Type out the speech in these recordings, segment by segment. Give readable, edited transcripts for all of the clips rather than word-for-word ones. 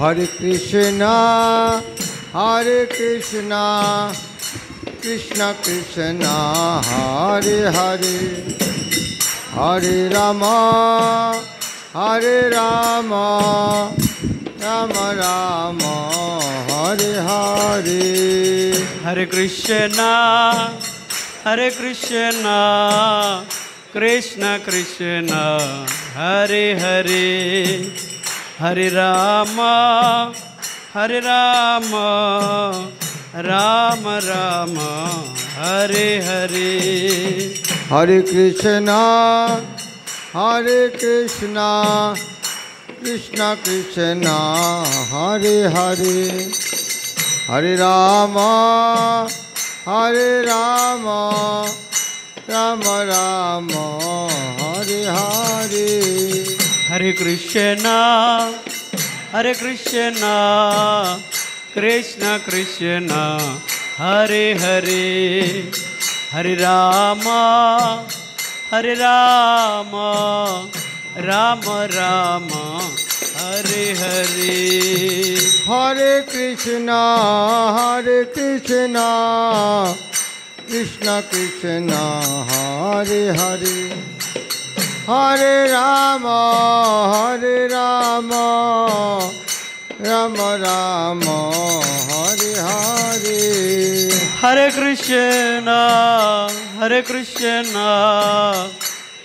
Hare Krishna Krishna Krishna Hare Hare, Hare Ram Ram Ram Hare Hare. Hare Krishna Krishna Krishna Hare Hare, Hare Ram Ram Ram Hare Hare. Hare Krishna Krishna Krishna Hare Hare, Hare Ram Ram Ram Hare Hare. Hare Krishna Krishna Krishna Hare Hare, Hare Ram Ram Ram Hare Hare. Hare Krishna Krishna Krishna Hare Hare, Hare Ram Ram Ram Hare Hare. Hare Krishna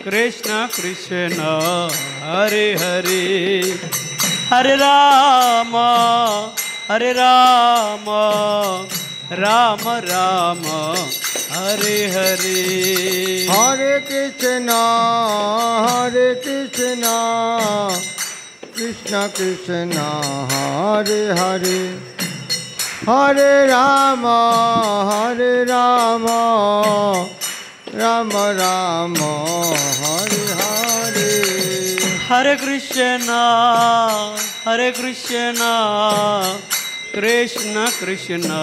Krishna Krishna Hare Hare, Hare Ram Ram Ram Hare Hare. Hare Krishna Krishna Krishna Hare Hare, Hare Ram Ram Ram Hare Hare. Hare Krishna Krishna Krishna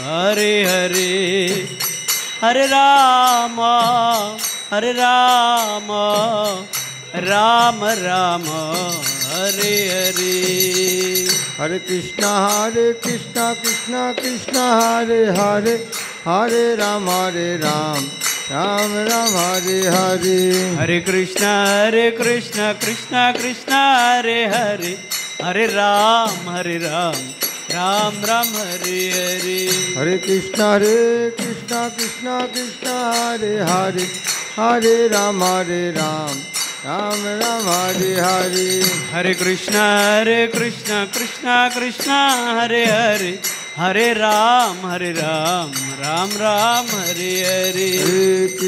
Hare Hare, Hare Ram Ram Ram Hare Hare. Hare Krishna Krishna Krishna Hare Hare, Hare Ram Ram Ram Hare Hare. Hare Krishna Krishna Krishna Hare Hare, Hare Ram Ram Ram Hare Hare. Hare Krishna Krishna Krishna Hare Hare, Hare Ram Ram Ram Hare Hare. Hare Krishna Krishna Krishna Hare Hare, Hare Ram Ram Ram Hare Hare. Hare Krishna Krishna Krishna Hare Hare, Hare Ram Ram Hare Hare. Hare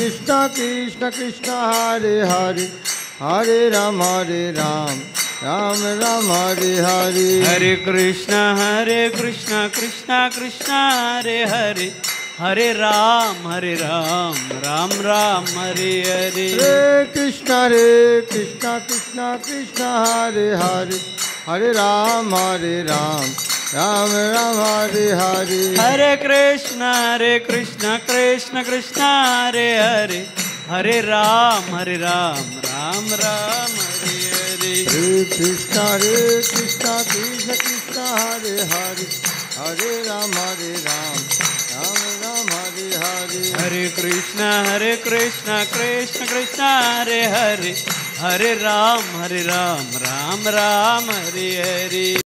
Krishna Krishna Krishna Hare Hare, Hare Ram Ram Ram Hare Hare. Hare Krishna Krishna Krishna Hare Hare, Hare Ram Ram Hare Hare. Hare Krishna Krishna Krishna Hare Hare, Hare Ram Ram Ram Hare Hare. Hare Krishna Krishna Krishna Hare Hare, Hare Ram Ram Hare Hare. Hare Krishna Krishna Krishna Hare Hare, Hare Ram Ram Ram Hare Hare.